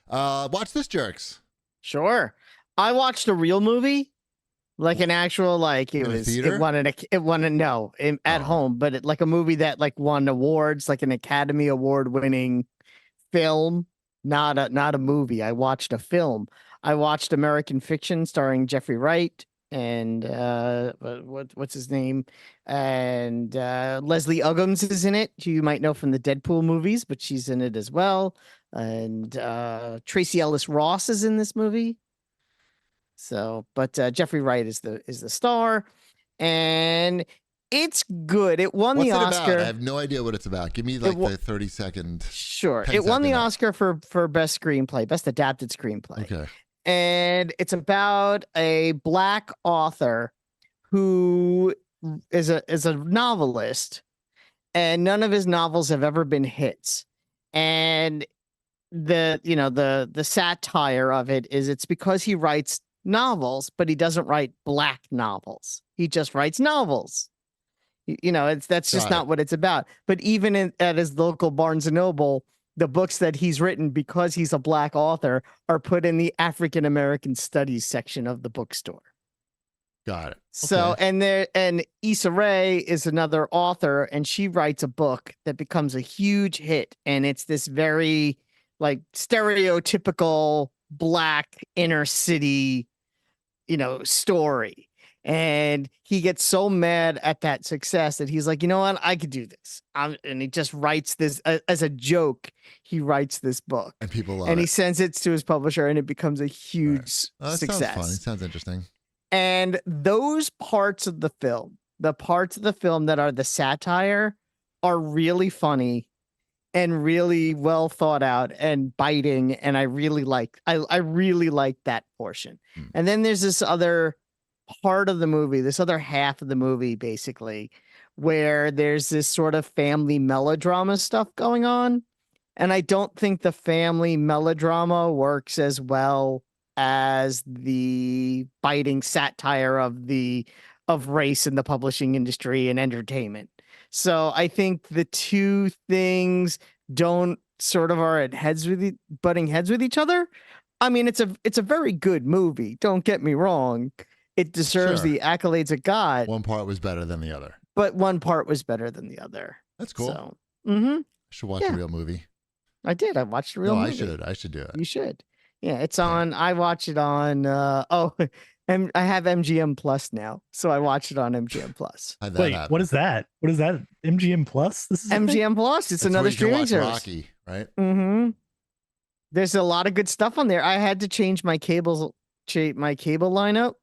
Watch this, jerks. Sure. I watched a real movie, like an actual, like In a theater? it won no at home, but like a movie that like won awards, like an Academy Award winning film, not a movie. I watched a film. I watched American Fiction starring Jeffrey Wright and what's his name? And Leslie Uggams is in it, who you might know from the Deadpool movies, but she's in it as well. And Tracy Ellis Ross is in this movie. So, but Jeffrey Wright is the star, and it's good. It won What's the it Oscar. about? I have no idea what it's about. Give me like the 30-second. Sure. It won the Oscar for best screenplay, best adapted screenplay. Okay. And it's about a Black author who is a novelist, and none of his novels have ever been hits. And the satire of it is it's because he writes novels, but he doesn't write Black novels. He just writes novels. That's just not what it's about. But even at his local Barnes and Noble, the books that he's written, because he's a Black author, are put in the African American Studies section of the bookstore. Got it. So, and Issa Rae is another author, and she writes a book that becomes a huge hit, and it's this very like stereotypical Black inner city, story. And he gets so mad at that success that he's like, you know what, I could do this. And he just writes this as a joke. He writes this book, and people love it. And he sends it to his publisher, and it becomes a huge success. Sounds fun. It sounds interesting. And those parts of the film, that are the satire, are really funny and really well thought out and biting. And I really like that portion. And then there's this other part of the movie, this other half of the movie, basically, where there's this sort of family melodrama stuff going on. And I don't think the family melodrama works as well as the biting satire of race in the publishing industry and entertainment. So I think the two things don't sort of are butting heads with each other. I mean, it's a very good movie. Don't get me wrong. It deserves the accolades it got. One part was better than the other. But one part was better than the other. That's cool. So, I should watch a real movie. I did. I watched a real movie. I should do it. You should. Yeah, it's on. I watch it on. And I have MGM Plus now, so I watch it on MGM Plus. Wait, what is that? What is that? MGM Plus? This is MGM Plus. It's another streaming service. Rocky, right? Mm-hmm. There's a lot of good stuff on there. I had to change my cable lineup,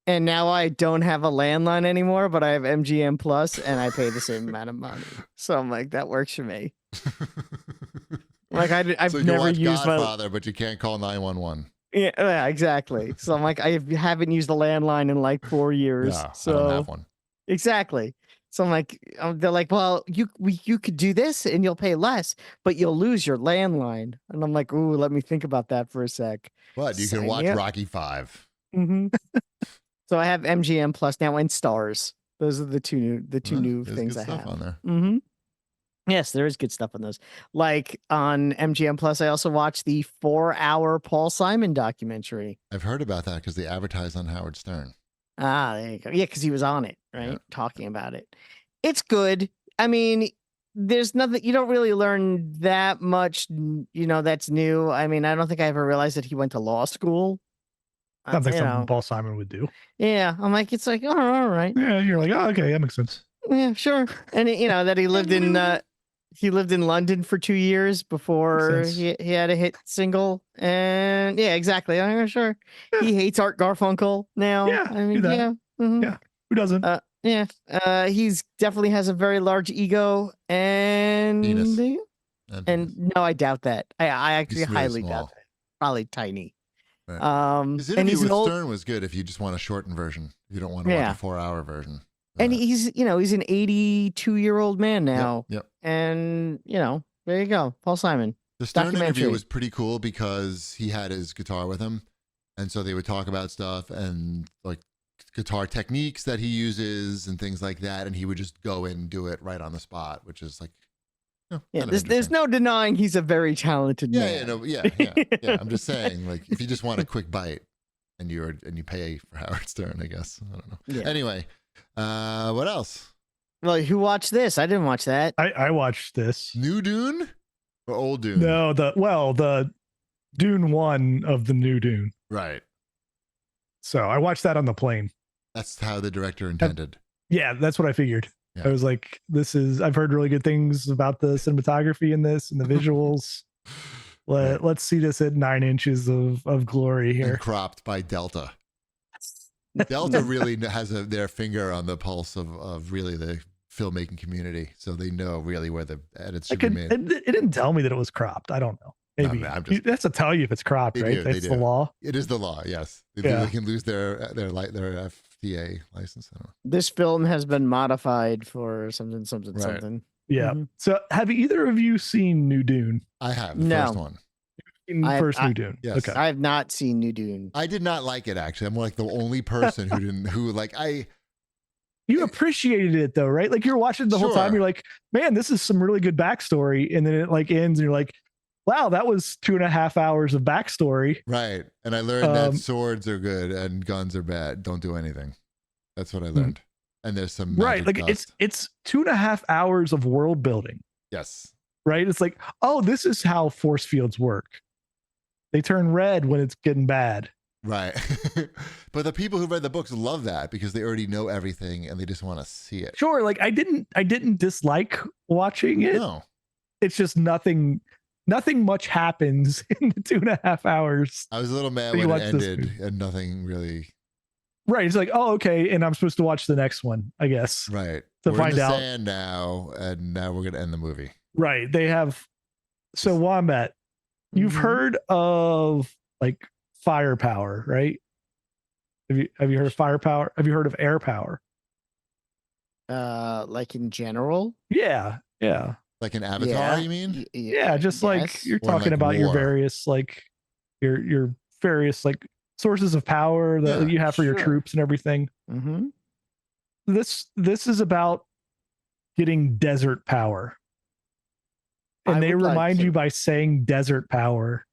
and now I don't have a landline anymore, but I have MGM Plus, and I pay the same amount of money. So I'm like, that works for me. Like I've so never used Godfather, but you can't call 911. Yeah, exactly. So I'm like, I haven't used the landline in like 4 years. Yeah, so I don't have one. Exactly. So I'm like, they're like, well, you could do this and you'll pay less, but you'll lose your landline. And I'm like, ooh, let me think about that for a sec. But you can watch Rocky 5. Mm-hmm. So I have MGM Plus now and Stars. Those are the two new things I have on there. Mm-hmm. Yes, there is good stuff on those. Like on MGM Plus, I also watched the 4-hour Paul Simon documentary. I've heard about that because they advertised on Howard Stern. Ah, there you go. Yeah, because he was on it, right? Yeah. Talking about it. It's good. I mean, there's nothing, you don't really learn that much, that's new. I mean, I don't think I ever realized that he went to law school. Sounds like something Paul Simon would do. Yeah, I'm like, it's like, oh, all right. Yeah, you're like, oh, okay, that makes sense. Yeah, sure. And that he lived in London for 2 years before he had a hit single. And yeah, exactly. I'm sure he hates Art Garfunkel now. Yeah, I mean, yeah. Mm-hmm. Yeah, who doesn't? He's definitely has a very large ego and no, I doubt that. I actually highly doubt that. Probably tiny. Right. His interview with Stern was good if you just want a shortened version. If you don't want to watch a 4-hour version. And he's an 82-year-old man now. Yep. And, there you go. Paul Simon. The Stern interview was pretty cool because he had his guitar with him. And so they would talk about stuff and like guitar techniques that he uses and things like that. And he would just go in and do it right on the spot, which is like Yeah, Yeah, kind of there's no denying he's a very talented man. yeah. I'm just saying, like, if you just want a quick bite and you pay for Howard Stern, I guess. I don't know. Yeah. Anyway, what else? Well, who watched this? I didn't watch that. I watched this. New Dune or old Dune? No, the Dune 1 of the new Dune. Right. So I watched that on the plane. That's how the director intended. Yeah, that's what I figured. Yeah. I was like, I've heard really good things about the cinematography in this and the visuals. Let's see this at 9 inches of glory here. And cropped by Delta. Delta really has their finger on the pulse of really the filmmaking community, so they know really where the edits should be made. It didn't tell me that it was cropped. I don't know. Maybe that's to tell you if it's cropped, right? That's the law. It is the law. Yes, they can lose their FDA license. I don't know. This film has been modified for something. Yeah. Mm-hmm. So, have either of you seen New Dune? I have the first one. New Dune. Yes. Okay. I have not seen New Dune. I did not like it actually. I'm like the only person You appreciated it though, right? Like you're watching the whole time. You're like, man, this is some really good backstory. And then it like ends and you're like, wow, that was 2.5 hours of backstory. Right. And I learned that swords are good and guns are bad. Don't do anything. That's what I learned. And there's some right. Like dust. it's 2.5 hours of world building. Yes. Right. It's like, oh, this is how force fields work. They turn red when it's getting bad. Right. But the people who read the books love that because they already know everything and they just want to see it. Sure. Like I didn't dislike watching it. No. It's just nothing much happens in the 2.5 hours. I was a little mad when it ended and nothing really. Right. It's like, oh, okay. And I'm supposed to watch the next one, I guess. Right. To we're find in the out. Sand now, and now we're going to end the movie. Right. They have. So Wombat, you've heard of like firepower, right? Have you heard of firepower? Have you heard of air power? Like in general? Yeah. Yeah. Like an Avatar, you mean? Yeah. Just like you're talking like about war. your various like your various like sources of power that you have for your troops and everything. Mm-hmm. This is about getting desert power. And they remind you by saying desert power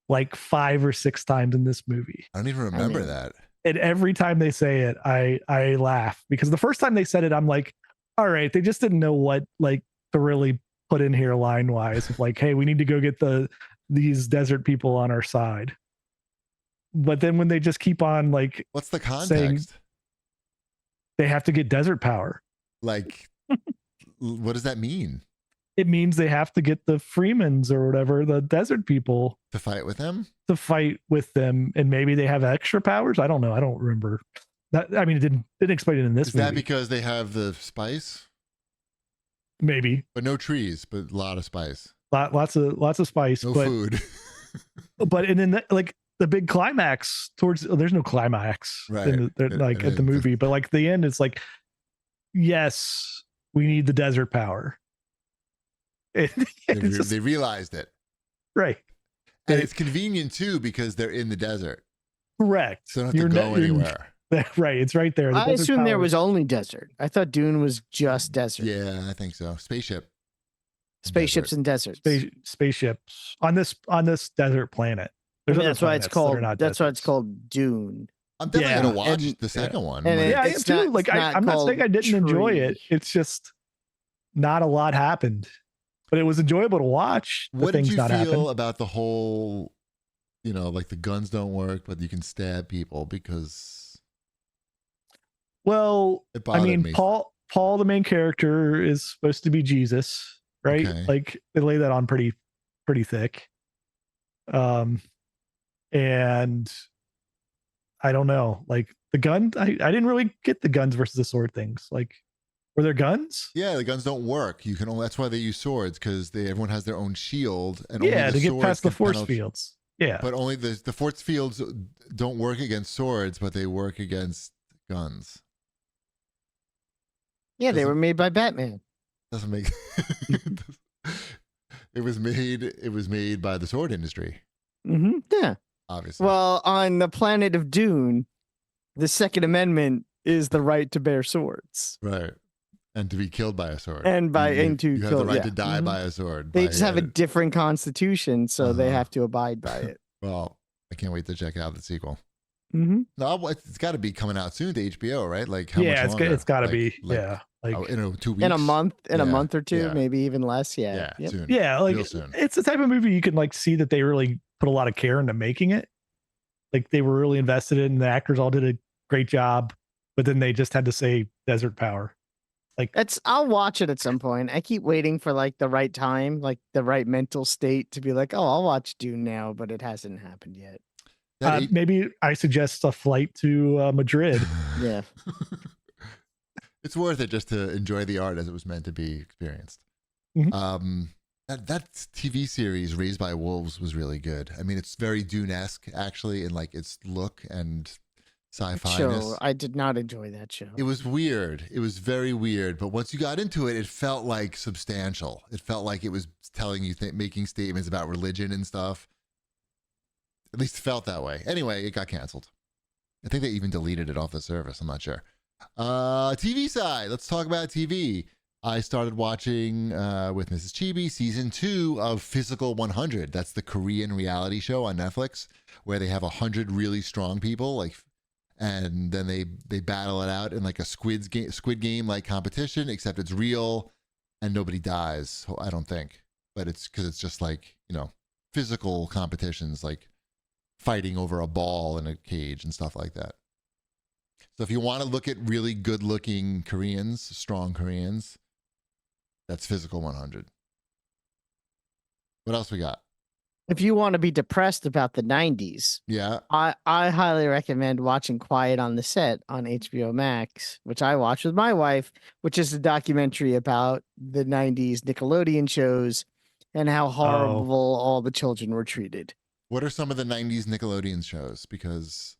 like 5 or 6 times in this movie. I don't even remember that. And every time they say it, I laugh because the first time they said it, I'm like, all right, they just didn't know what like to really put in here line wise of like, hey, we need to go get these desert people on our side. But then when they just keep on like, what's the context? Saying they have to get desert power. Like, what does that mean? It means they have to get the Freemans or whatever, the desert people to fight with them, and maybe they have extra powers. I don't know. I don't remember that. I mean, it didn't explain it in this movie. Is that because they have the spice? Maybe, but no trees, but a lot of spice. Lots of spice. No but, food. But and then like the big climax there's no climax right at the movie, but like the end, it's like, yes, we need the desert power. They realized it, right? And it's convenient too because they're in the desert. Correct. So they don't have to go anywhere. Right, it's right there. I assume there was only desert. I thought Dune was just desert. Yeah, I think so. Spaceships and deserts. Spaceships on this desert planet. That's why it's called. That's why it's called Dune. I'm definitely gonna watch the second one. And I am too. Like I'm not saying I didn't enjoy it. It's just not a lot happened. But it was enjoyable to watch. What did you feel about the whole, like the guns don't work, but you can stab people because. Well, I mean, Paul, the main character, is supposed to be Jesus, right? Okay. Like they lay that on pretty thick. And I don't know, like the gun. I didn't really get the guns versus the sword things. Like, were there guns? Yeah, the guns don't work. You can only. That's why they use swords because everyone has their own shield. And only to get past the force fields. Yeah, but only the force fields don't work against swords, but they work against guns. Yeah, they were made by Batman. Doesn't make. It was made by the sword industry. Mm-hmm. Yeah, obviously. Well, on the planet of Dune, the Second Amendment is the right to bear swords. Right. And to be killed by a sword. And by you, and to you have kill, the right yeah. to die Mhm. by a sword. They by just have a different constitution, so they Uh-huh. have to abide by it. Well, I can't wait to check out the sequel. Mm-hmm. No, it's got to be coming out soon to HBO, right? Like how much Yeah, longer? it's got to Like- be. like, Yeah, like oh, in 2 weeks. In a month, Yeah, a month or two, yeah. maybe even less. Yeah. Yeah, Yep. soon. yeah, like real soon. it's the type of movie you can like see that they really put a lot of care into making it. Like they were really invested in. The actors all did a great job, but then they just had to say desert power. Like I'll watch it at some point. I keep waiting for like the right time, like the right mental state to be like, oh, I'll watch Dune now, but it hasn't happened yet. maybe I suggest a flight to Madrid. Yeah. It's worth it just to enjoy the art as it was meant to be experienced. Mhm. That TV series Raised by Wolves was really good. I mean, it's very Dune-esque actually in like its look and sci-fi. Show. I did not enjoy that show. It was weird. It was very weird. But once you got into it, it felt like substantial. It felt like it was telling you, making statements about religion and stuff. At least it felt that way. Anyway, it got canceled. I think they even deleted it off the service. I'm not sure. TV side. Let's talk about TV. I started watching with Mrs. Chibi season 2 of Physical 100. That's the Korean reality show on Netflix where they have 100 really strong people, like, and then they battle it out in like a Squid Game like competition, except it's real and nobody dies. I don't think, but it's because it's just like, you know, physical competitions, like fighting over a ball in a cage and stuff like that. So if you want to look at really good looking Koreans, strong Koreans, that's Physical 100. What else we got? If you want to be depressed about the 90s, Yeah. I highly recommend watching Quiet on the Set on HBO Max, which I watched with my wife, which is a documentary about the 90s Nickelodeon shows and how horrible all the children were treated. What are some of the 90s Nickelodeon shows? Because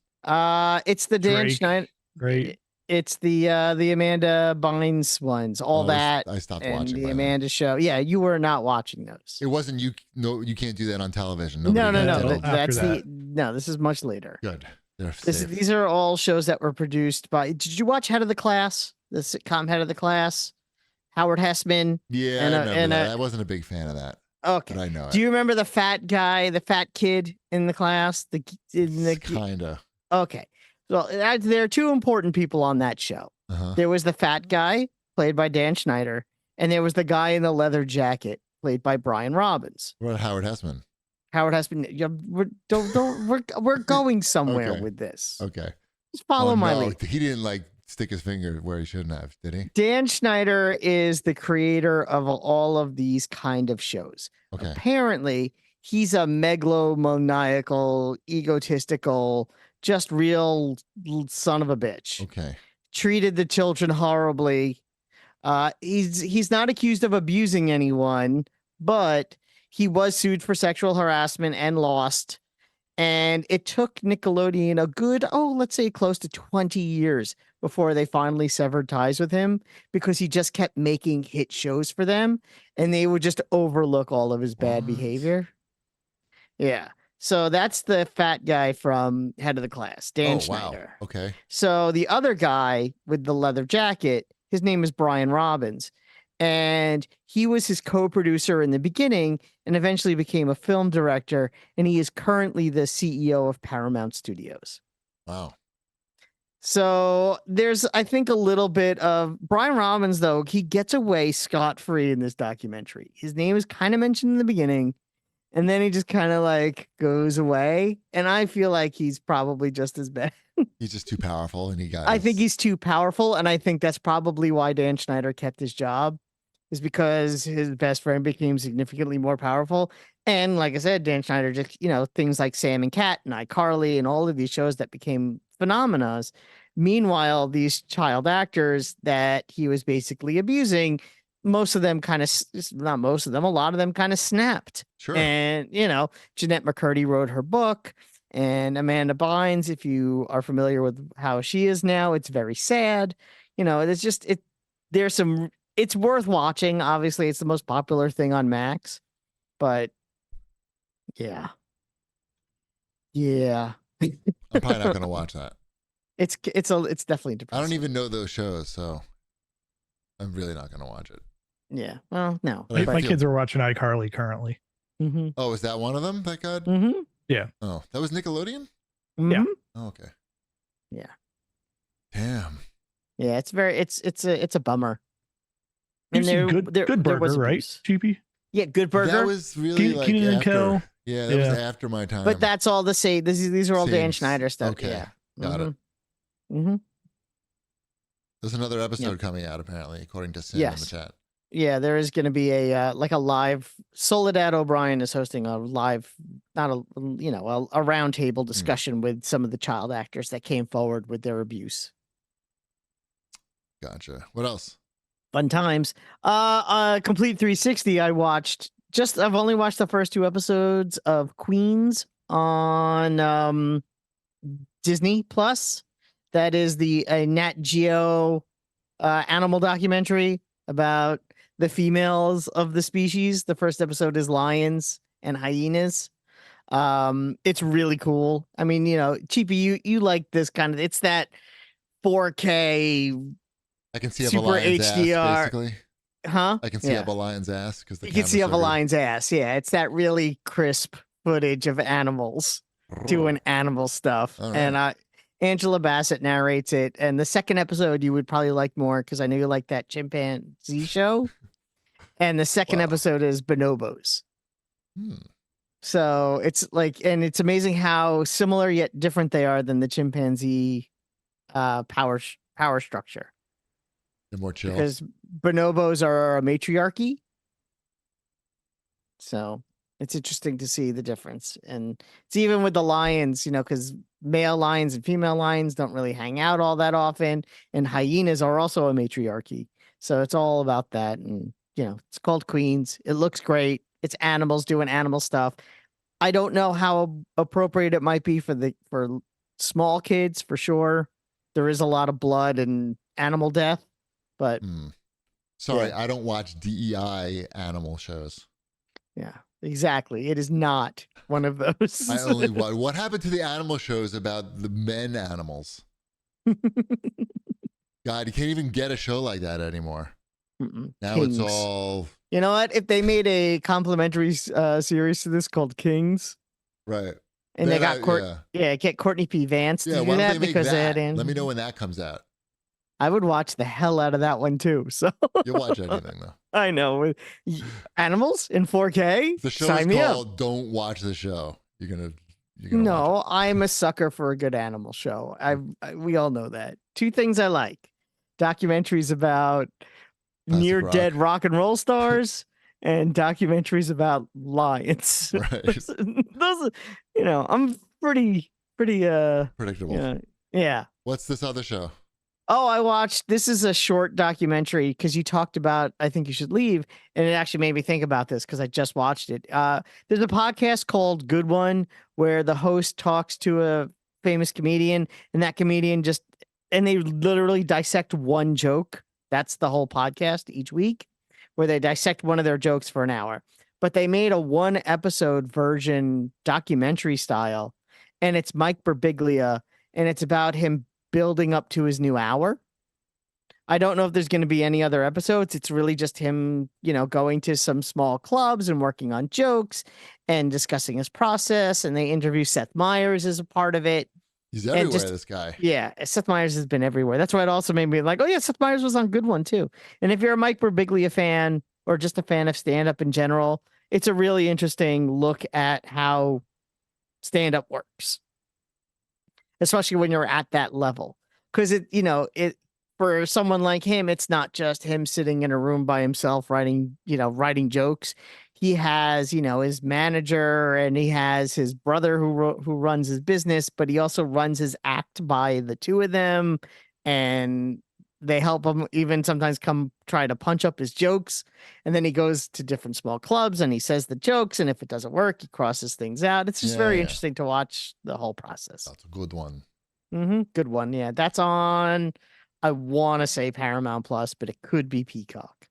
it's the Dan Drake, Schneider. Great. It's the Amanda Bynes ones, all that. I stopped and watching the by then. Amanda show. Yeah, you were not watching those. It wasn't you. No, you can't do that on television. No. Nobody can no, tell. That's after no. This is much later. Good. They're safe. These are all shows that were produced by. Did you watch Head of the Class? The sitcom Head of the Class, Howard Hessman. Yeah, and I a- remember and that. a- I wasn't a big fan of that, Okay. but I know Do you remember the fat guy, the fat kid in the class? Kinda. Okay. Well, there are two important people on that show. Uh-huh. There was the fat guy played by Dan Schneider, and there was the guy in the leather jacket played by Brian Robbins. What about Howard Hessman? Howard has been. We're going somewhere Okay. with this. Okay. Just follow my no, lead. he didn't like stick his finger where he shouldn't have, did he? Dan Schneider is the creator of all of these kind of shows. Okay. Apparently, he's a megalomaniacal, egotistical, just real son of a bitch. Okay. Treated the children horribly. He's not accused of abusing anyone, but he was sued for sexual harassment and lost. And it took Nickelodeon a good, let's say close to 20 years before they finally severed ties with him because he just kept making hit shows for them and they would just overlook all of his bad What? behavior. Yeah. So that's the fat guy from Head of the Class, Dan Schneider. Wow. Okay. So the other guy with the leather jacket, his name is Brian Robbins. And he was his co-producer in the beginning and eventually became a film director. And he is currently the CEO of Paramount Studios. Wow. So there's, I think, a little bit of Brian Robbins, though. He gets away scot-free in this documentary. His name is kind of mentioned in the beginning. And then he just kind of like goes away. And I feel like he's probably just as bad. He's just too powerful and he got I think he's too powerful. And I think that's probably why Dan Schneider kept his job, is because his best friend became significantly more powerful. And like I said, Dan Schneider just, things like Sam and Cat and iCarly and all of these shows that became phenomena. Meanwhile, these child actors that he was basically abusing, most of them kind of, not most of them, a lot of them kind of snapped. Sure. And, Jeanette McCurdy wrote her book. And Amanda Bynes, if you are familiar with how she is now, it's very sad. It's just, it's worth watching. Obviously, it's the most popular thing on Max. But yeah. Yeah. I'm probably not going to watch that. It's definitely depressing. I don't even know those shows, so I'm really not going to watch it. Yeah. Well, no. But I My feel- kids are watching iCarly currently. Mm-hmm. Oh, is that one of them that got? Mm-hmm. Oh, that was Nickelodeon? Yeah. Oh, okay. Yeah. Damn. Yeah. It's a bummer. You've seen Good there was Burger, right, abuse. GP? Yeah, Good Burger. That was really like Keenan and after. Kel. Yeah, that was Yeah. after my time. but that's all the same. These are all Dan Same- Schneider stuff. okay, Yeah. got it. Mm-hmm. There's another episode coming out apparently, according to Sim in the Yes. chat. Yeah, there is going to be a like a live. Soledad O'Brien is hosting a live, not a a roundtable discussion with some of the child actors that came forward with their abuse. Gotcha. What else? Fun times. Complete 360. I've only watched the first 2 episodes of Queens on Disney Plus. That is the Nat Geo animal documentary about the females of the species. The first episode is lions and hyenas. It's really cool. I mean, Cheapy, you like this kind of, it's that 4K, I can see up a Super lion's HDR. ass, basically. huh? I can see Yeah. up a lion's ass because You can see up a lion's ass. Yeah, it's that really crisp footage of animals doing animal stuff. All And Angela Bassett narrates it. And the second episode you would probably like more because I know you like that chimpanzee show. And the second Wow. episode is bonobos. Hmm. So it's like, and it's amazing how similar yet different they are than the chimpanzee power structure. They're more chill. Because bonobos are a matriarchy. So it's interesting to see the difference. And it's even with the lions, because male lions and female lions don't really hang out all that often. And hyenas are also a matriarchy. So it's all about that. And, it's called Queens. It looks great. It's animals doing animal stuff. I don't know how appropriate it might be for small kids, for sure. There is a lot of blood and animal death, but Sorry, yeah. I don't watch DEI animal shows. Yeah, exactly. It is not one of those. I only watch. What happened to the animal shows about the men animals? God, you can't even get a show like that anymore. Now Kings. it's all You know what? If they made a complimentary series to this called Kings, right. and they Then got get Courtney P. Vance to Yeah, do why don't that they make because they that? had in. Let me know when that comes out. I would watch the hell out of that one too. So You'll watch anything though. I know animals in 4K. The show sign is me up. called "Don't Watch the Show." You're gonna watch No, I'm a sucker for a good animal show. We all know that. 2 things I like: documentaries about Classic near rock. dead rock and roll stars, and documentaries about lions. it. Right. Those, I'm pretty Predictable. yeah. What's this other show? Oh, I watched. This is a short documentary because you talked about I Think You Should Leave, and it actually made me think about this because I just watched it. There's a podcast called Good One where the host talks to a famous comedian, and that comedian and they literally dissect one joke. That's the whole podcast each week, where they dissect one of their jokes for an hour. But they made a 1-episode version documentary style, and it's Mike Birbiglia, and it's about him building up to his new hour. I don't know if there's going to be any other episodes. It's really just him, going to some small clubs and working on jokes and discussing his process. And they interview Seth Meyers as a part of it. He's everywhere. just- This guy. Yeah, Seth Meyers has been everywhere. That's why it also made me like, oh yeah, Seth Meyers was on Good One too. And if you're a Mike Birbiglia fan or just a fan of stand-up in general, it's a really interesting look at how stand-up works, especially when you're at that level. Because it for someone like him, it's not just him sitting in a room by himself writing jokes. He has, his manager, and he has his brother who runs his business, but he also runs his act by the 2 of them, and they help him even sometimes come try to punch up his jokes. And then he goes to different small clubs and he says the jokes, and if it doesn't work, he crosses things out. It's just very interesting to watch the whole process. That's a good one. Good one. Yeah, that's on, I want to say Paramount Plus, but it could be Peacock.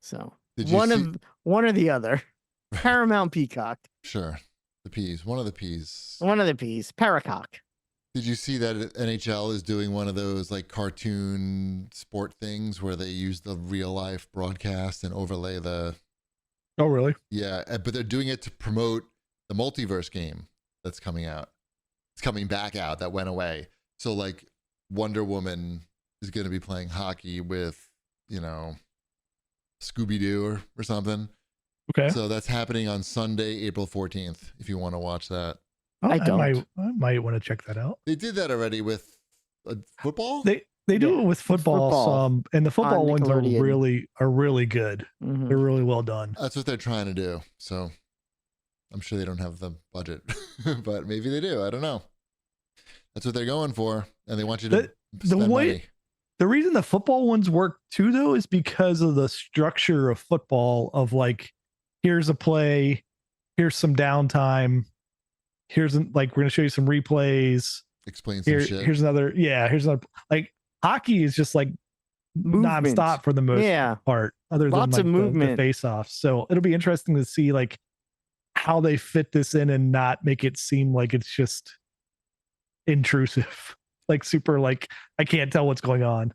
So Did you one or the other. Paramount, Peacock. Sure. The P's. One of the P's. One of the P's. Paracock. Did you see that NHL is doing one of those like cartoon sport things where they use the real life broadcast and overlay the? Oh, really? Yeah, but they're doing it to promote the multiverse game that's coming out. It's coming back out. That went away. So like Wonder Woman is going to be playing hockey with, Scooby-Doo or something. Okay. So that's happening on Sunday, April 14th, if you want to watch that. Oh, I don't. I might want to check that out. They did that already with football? They do it with football, football and the football ones are Nickelodeon. really good. Mhm. They're really well done. That's what they're trying to do. So I'm sure they don't have the budget, but maybe they do. I don't know. That's what they're going for. And they want you to spend money. The reason the football ones work too, though, is because of the structure of football of like, here's a play, here's some downtime, here's like, we're going to show you some replays. Explain some shit. Here's another, like hockey is just like Movement. nonstop for the most part, other Lots than of like movement. the face-offs. So it'll be interesting to see like how they fit this in and not make it seem like it's just intrusive, like super, like I can't tell what's going on.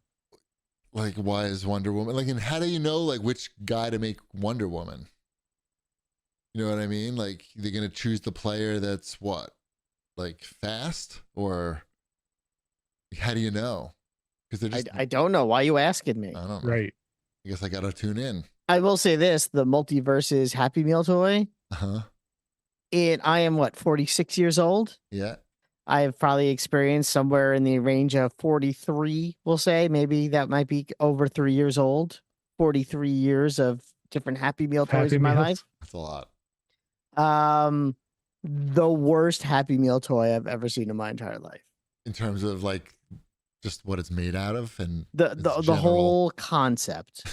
Like, why is Wonder Woman like? And how do you know like which guy to make Wonder Woman? You know what I mean? Like, they're gonna choose the player that's what, like fast, or how do you know? Because they're just I don't know. Why are you asking me? I don't know. Right. I guess I gotta tune in. I will say this: the Multiverses Happy Meal toy. I am 46 years old. Yeah. I have probably experienced somewhere in the range of 43, we'll say. Maybe that might be over 3 years old. 43 years of different Happy Meal toys in my life. That's a lot. The worst Happy Meal toy I've ever seen in my entire life. In terms of like just what it's made out of and The whole concept.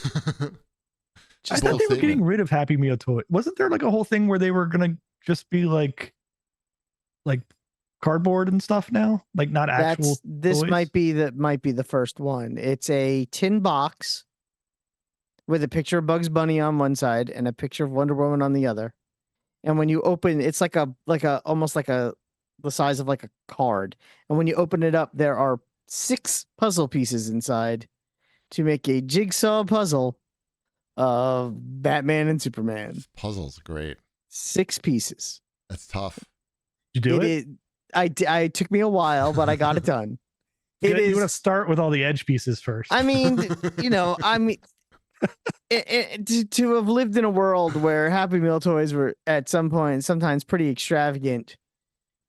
I thought they were getting rid of Happy Meal toy. Wasn't there like a whole thing where they were gonna just be like cardboard and stuff now, like not actual this toys? might be the first one. It's a tin box with a picture of Bugs Bunny on one side and a picture of Wonder Woman on the other. And when you open, it's like almost like the size of like a card. And when you open it up, there are 6 puzzle pieces inside to make a jigsaw puzzle of Batman and Superman. This puzzle's great. 6 pieces. That's tough. Did you do it? I took me a while, but I got it done. You want to start with all the edge pieces first. I mean, to have lived in a world where Happy Meal toys were at some point sometimes pretty extravagant.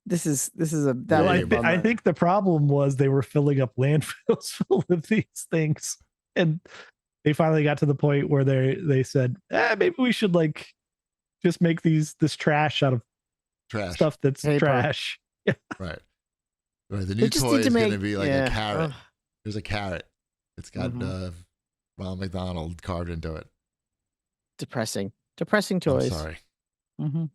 This is I think the problem was they were filling up landfills full of these things, and they finally got to the point where they said, maybe we should like just make this trash out of stuff that's paper. Trash. Yeah. Right. The new toy is going to be like a carrot. There's a carrot. It's got Ronald McDonald carved into it. Depressing toys. I'm sorry. Mm-hmm.